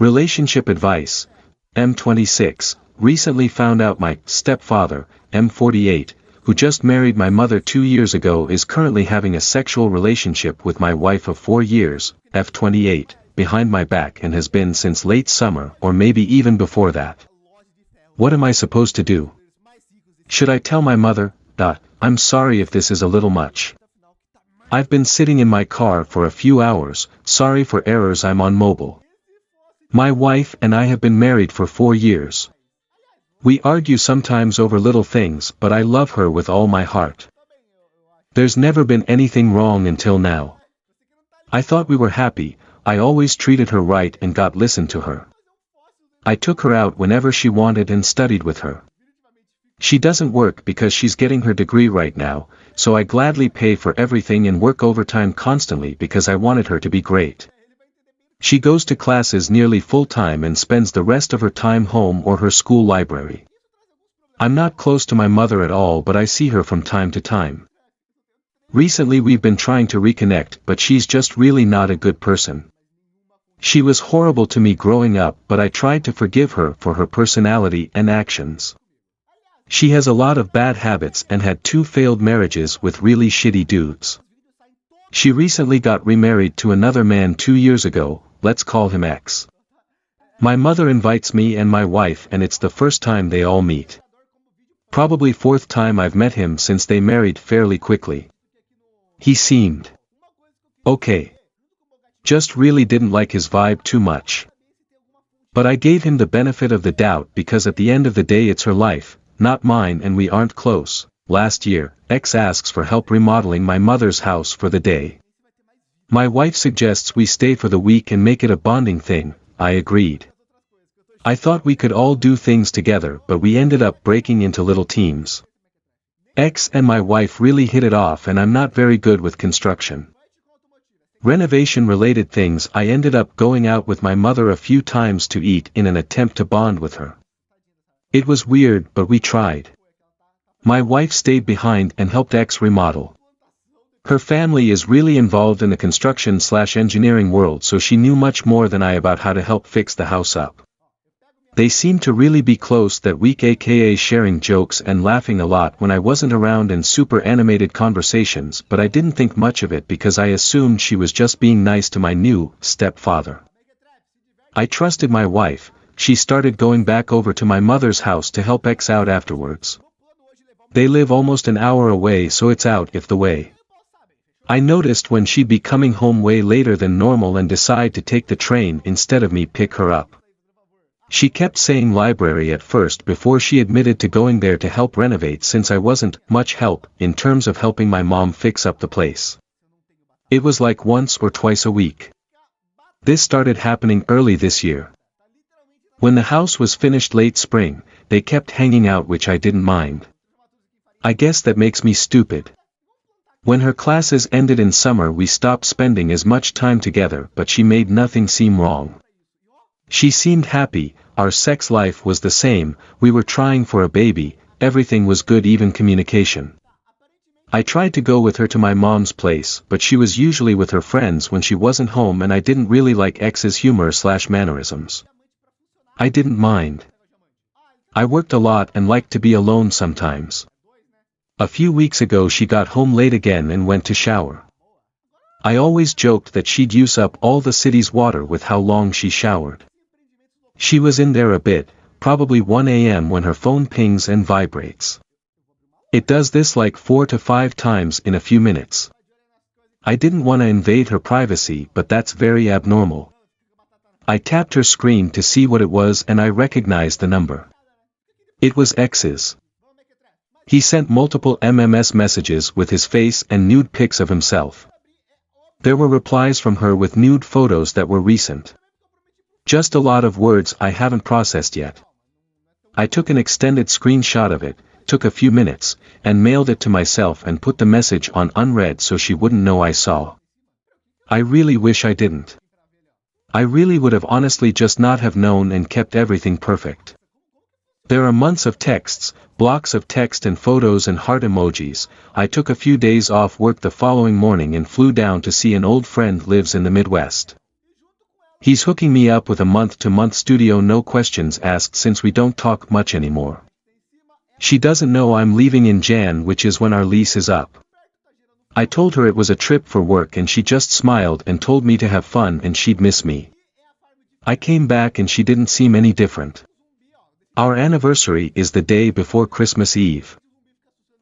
Relationship advice. M26, recently found out my stepfather, M48, who just married my mother 2 years ago, is currently having a sexual relationship with my wife of 4 years, F28, behind my back, and has been since late summer or maybe even before that. What am I supposed to do? Should I tell my mother? I'm sorry if this is a little much. I've been sitting in my car for a few hours, sorry for errors, I'm on mobile. My wife and I have been married for 4 years. We argue sometimes over little things, but I love her with all my heart. There's never been anything wrong until now. I thought we were happy, I always treated her right and got listened to her. I took her out whenever she wanted and studied with her. She doesn't work because she's getting her degree right now, so I gladly pay for everything and work overtime constantly because I wanted her to be great. She goes to classes nearly full-time and spends the rest of her time home or her school library. I'm not close to my mother at all, but I see her from time to time. Recently we've been trying to reconnect, but she's just really not a good person. She was horrible to me growing up, but I tried to forgive her for her personality and actions. She has a lot of bad habits and had 2 failed marriages with really shitty dudes. She recently got remarried to another man 2 years ago, let's call him X. My mother invites me and my wife, and it's the first time they all meet. Probably 4th time I've met him since they married fairly quickly. He seemed okay. Just really didn't like his vibe too much. But I gave him the benefit of the doubt because at the end of the day it's her life, not mine, and we aren't close. Last year, X asks for help remodeling my mother's house for the day. My wife suggests we stay for the week and make it a bonding thing. I agreed. I thought we could all do things together, but we ended up breaking into little teams. X and my wife really hit it off, and I'm not very good with construction. Renovation-related things. I ended up going out with my mother a few times to eat in an attempt to bond with her. It was weird, but we tried. My wife stayed behind and helped X remodel. Her family is really involved in the construction/engineering world, so she knew much more than I about how to help fix the house up. They seemed to really be close that week, aka sharing jokes and laughing a lot when I wasn't around, and super animated conversations, but I didn't think much of it because I assumed she was just being nice to my new stepfather. I trusted my wife. She started going back over to my mother's house to help X out afterwards. They live almost an hour away, so it's out if the way. I noticed when she'd be coming home way later than normal and decide to take the train instead of me pick her up. She kept saying library at first before she admitted to going there to help renovate, since I wasn't much help in terms of helping my mom fix up the place. It was like once or twice a week. This started happening early this year. When the house was finished late spring, they kept hanging out, which I didn't mind. I guess that makes me stupid. When her classes ended in summer, we stopped spending as much time together, but she made nothing seem wrong. She seemed happy, our sex life was the same, we were trying for a baby, everything was good, even communication. I tried to go with her to my mom's place, but she was usually with her friends when she wasn't home, and I didn't really like X's humor/mannerisms. I didn't mind. I worked a lot and liked to be alone sometimes. A few weeks ago she got home late again and went to shower. I always joked that she'd use up all the city's water with how long she showered. She was in there a bit, probably 1 a.m. when her phone pings and vibrates. It does this like 4 to 5 times in a few minutes. I didn't want to invade her privacy, but that's very abnormal. I tapped her screen to see what it was, and I recognized the number. It was X's. He sent multiple MMS messages with his face and nude pics of himself. There were replies from her with nude photos that were recent. Just a lot of words I haven't processed yet. I took an extended screenshot of it, took a few minutes, and mailed it to myself and put the message on unread so she wouldn't know I saw. I really wish I didn't. I really would have honestly just not have known and kept everything perfect. There are months of texts, blocks of text and photos and heart emojis. I took a few days off work the following morning and flew down to see an old friend lives in the Midwest. He's hooking me up with a month-to-month studio, no questions asked, since we don't talk much anymore. She doesn't know I'm leaving in Jan, which is when our lease is up. I told her it was a trip for work and she just smiled and told me to have fun and she'd miss me. I came back and she didn't seem any different. Our anniversary is the day before Christmas Eve.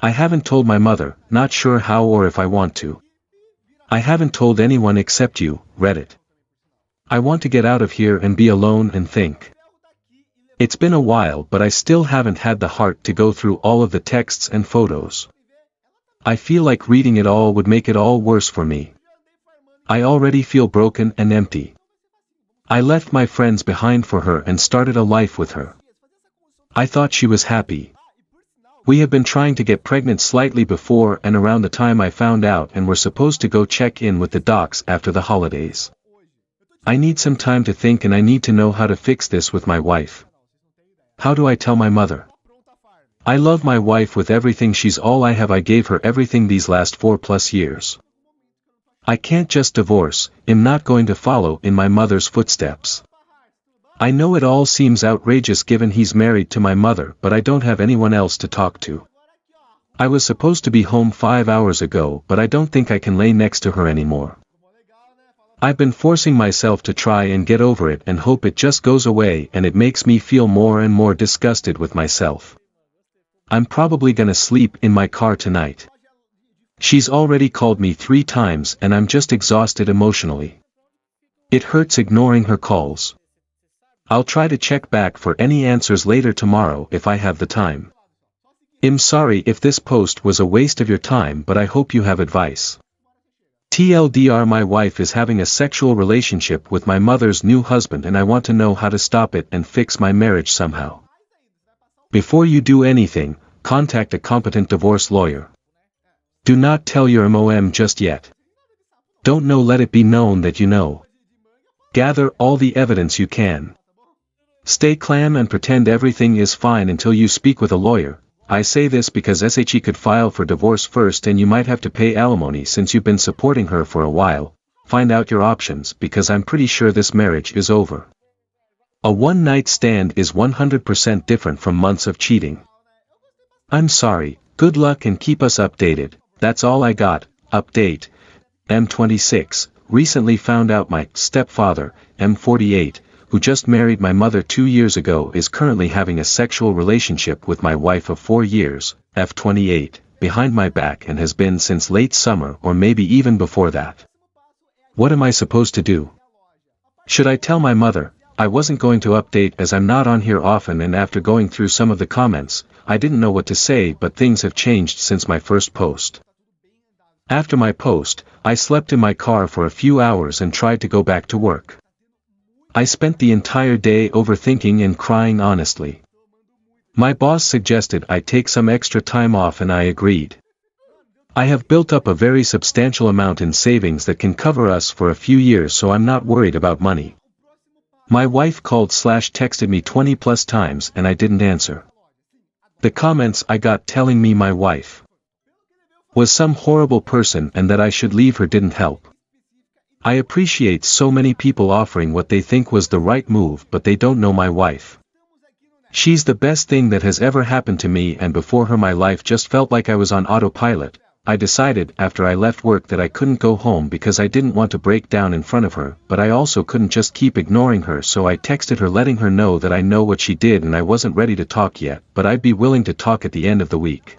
I haven't told my mother, not sure how or if I want to. I haven't told anyone except you, Reddit. I want to get out of here and be alone and think. It's been a while, but I still haven't had the heart to go through all of the texts and photos. I feel like reading it all would make it all worse for me. I already feel broken and empty. I left my friends behind for her and started a life with her. I thought she was happy. We have been trying to get pregnant slightly before and around the time I found out, and were supposed to go check in with the docs after the holidays. I need some time to think and I need to know how to fix this with my wife. How do I tell my mother? I love my wife with everything, she's all I have, I gave her everything these last 4+ years. I can't just divorce, I'm not going to follow in my mother's footsteps. I know it all seems outrageous given he's married to my mother, but I don't have anyone else to talk to. I was supposed to be home 5 hours ago, but I don't think I can lay next to her anymore. I've been forcing myself to try and get over it and hope it just goes away, and it makes me feel more and more disgusted with myself. I'm probably gonna sleep in my car tonight. She's already called me 3 times and I'm just exhausted emotionally. It hurts ignoring her calls. I'll try to check back for any answers later tomorrow if I have the time. I'm sorry if this post was a waste of your time, but I hope you have advice. TLDR, my wife is having a sexual relationship with my mother's new husband and I want to know how to stop it and fix my marriage somehow. Before you do anything, contact a competent divorce lawyer. Do not tell your MOM just yet. Don't know, let it be known that you know. Gather all the evidence you can. Stay calm and pretend everything is fine until you speak with a lawyer. I say this because SHE could file for divorce first and you might have to pay alimony since you've been supporting her for a while. Find out your options because I'm pretty sure this marriage is over. A one-night stand is 100% different from months of cheating. I'm sorry, good luck and keep us updated. That's all I got. Update. M26, recently found out my stepfather, M48, who just married my mother 2 years ago, is currently having a sexual relationship with my wife of 4 years, F28, behind my back, and has been since late summer or maybe even before that. What am I supposed to do? Should I tell my mother? I wasn't going to update as I'm not on here often, and after going through some of the comments, I didn't know what to say, but things have changed since my first post. After my post, I slept in my car for a few hours and tried to go back to work. I spent the entire day overthinking and crying honestly. My boss suggested I take some extra time off and I agreed. I have built up a very substantial amount in savings that can cover us for a few years, so I'm not worried about money. My wife called/texted me 20+ times and I didn't answer. The comments I got telling me my wife was some horrible person and that I should leave her didn't help. I appreciate so many people offering what they think was the right move, but they don't know my wife. She's the best thing that has ever happened to me, and before her my life just felt like I was on autopilot. I decided after I left work that I couldn't go home because I didn't want to break down in front of her, but I also couldn't just keep ignoring her, so I texted her letting her know that I know what she did and I wasn't ready to talk yet, but I'd be willing to talk at the end of the week.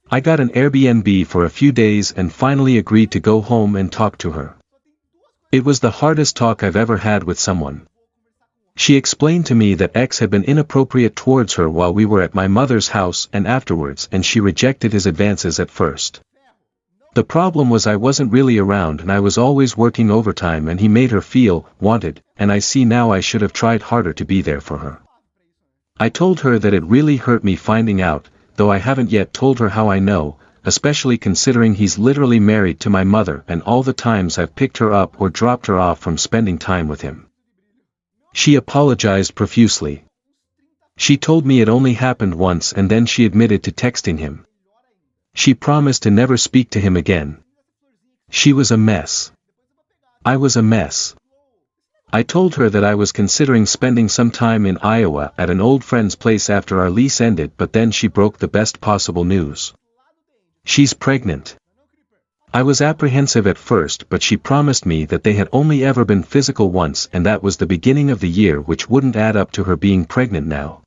I got an Airbnb for a few days and finally agreed to go home and talk to her. It was the hardest talk I've ever had with someone. She explained to me that X had been inappropriate towards her while we were at my mother's house and afterwards, and she rejected his advances at first. The problem was I wasn't really around and I was always working overtime, and he made her feel wanted, and I see now I should have tried harder to be there for her. I told her that it really hurt me finding out, though I haven't yet told her how I know, especially considering he's literally married to my mother and all the times I've picked her up or dropped her off from spending time with him. She apologized profusely. She told me it only happened once and then she admitted to texting him. She promised to never speak to him again. She was a mess. I was a mess. I told her that I was considering spending some time in Iowa at an old friend's place after our lease ended, but then she broke the best possible news. She's pregnant. I was apprehensive at first, but she promised me that they had only ever been physical once, and that was the beginning of the year, which wouldn't add up to her being pregnant now.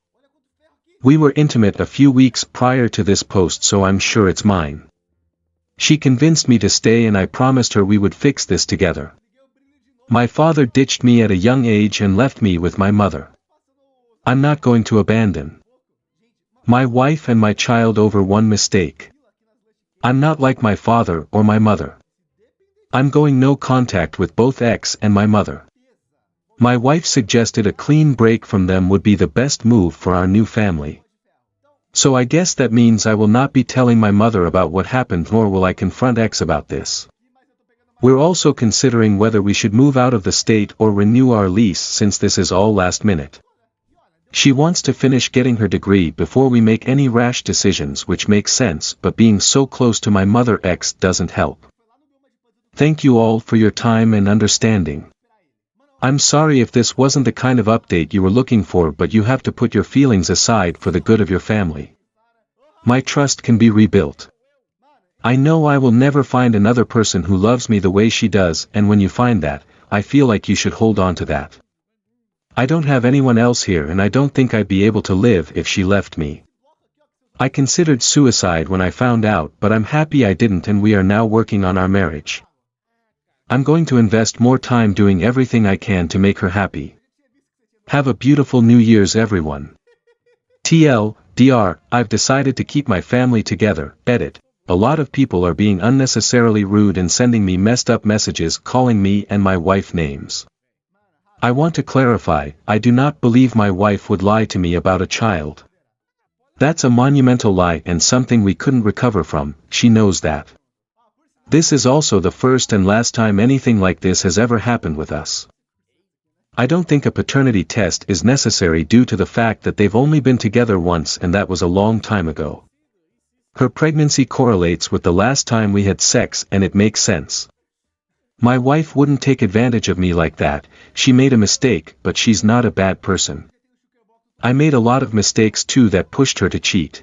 We were intimate a few weeks prior to this post, so I'm sure it's mine. She convinced me to stay, and I promised her we would fix this together. My father ditched me at a young age and left me with my mother. I'm not going to abandon my wife and my child over one mistake. I'm not like my father or my mother. I'm going no contact with both X and my mother. My wife suggested a clean break from them would be the best move for our new family. So I guess that means I will not be telling my mother about what happened, nor will I confront X about this. We're also considering whether we should move out of the state or renew our lease, since this is all last minute. She wants to finish getting her degree before we make any rash decisions, which makes sense, but being so close to my mother X doesn't help. Thank you all for your time and understanding. I'm sorry if this wasn't the kind of update you were looking for, but you have to put your feelings aside for the good of your family. My trust can be rebuilt. I know I will never find another person who loves me the way she does, and when you find that, I feel like you should hold on to that. I don't have anyone else here, and I don't think I'd be able to live if she left me. I considered suicide when I found out, but I'm happy I didn't, and we are now working on our marriage. I'm going to invest more time doing everything I can to make her happy. Have a beautiful New Year's, everyone. TLDR, I've decided to keep my family together. Edit. A lot of people are being unnecessarily rude and sending me messed up messages calling me and my wife names. I want to clarify, I do not believe my wife would lie to me about a child. That's a monumental lie and something we couldn't recover from. She knows that. This is also the first and last time anything like this has ever happened with us. I don't think a paternity test is necessary due to the fact that they've only been together once, and that was a long time ago. Her pregnancy correlates with the last time we had sex, and it makes sense. My wife wouldn't take advantage of me like that. She made a mistake, but she's not a bad person. I made a lot of mistakes too that pushed her to cheat.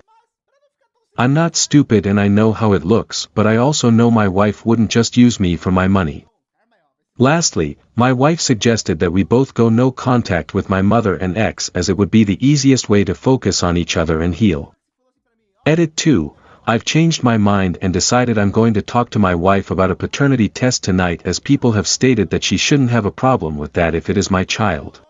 I'm not stupid and I know how it looks, but I also know my wife wouldn't just use me for my money. Lastly, my wife suggested that we both go no contact with my mother and X, as it would be the easiest way to focus on each other and heal. Edit 2. I've changed my mind and decided I'm going to talk to my wife about a paternity test tonight, as people have stated that she shouldn't have a problem with that if it is my child.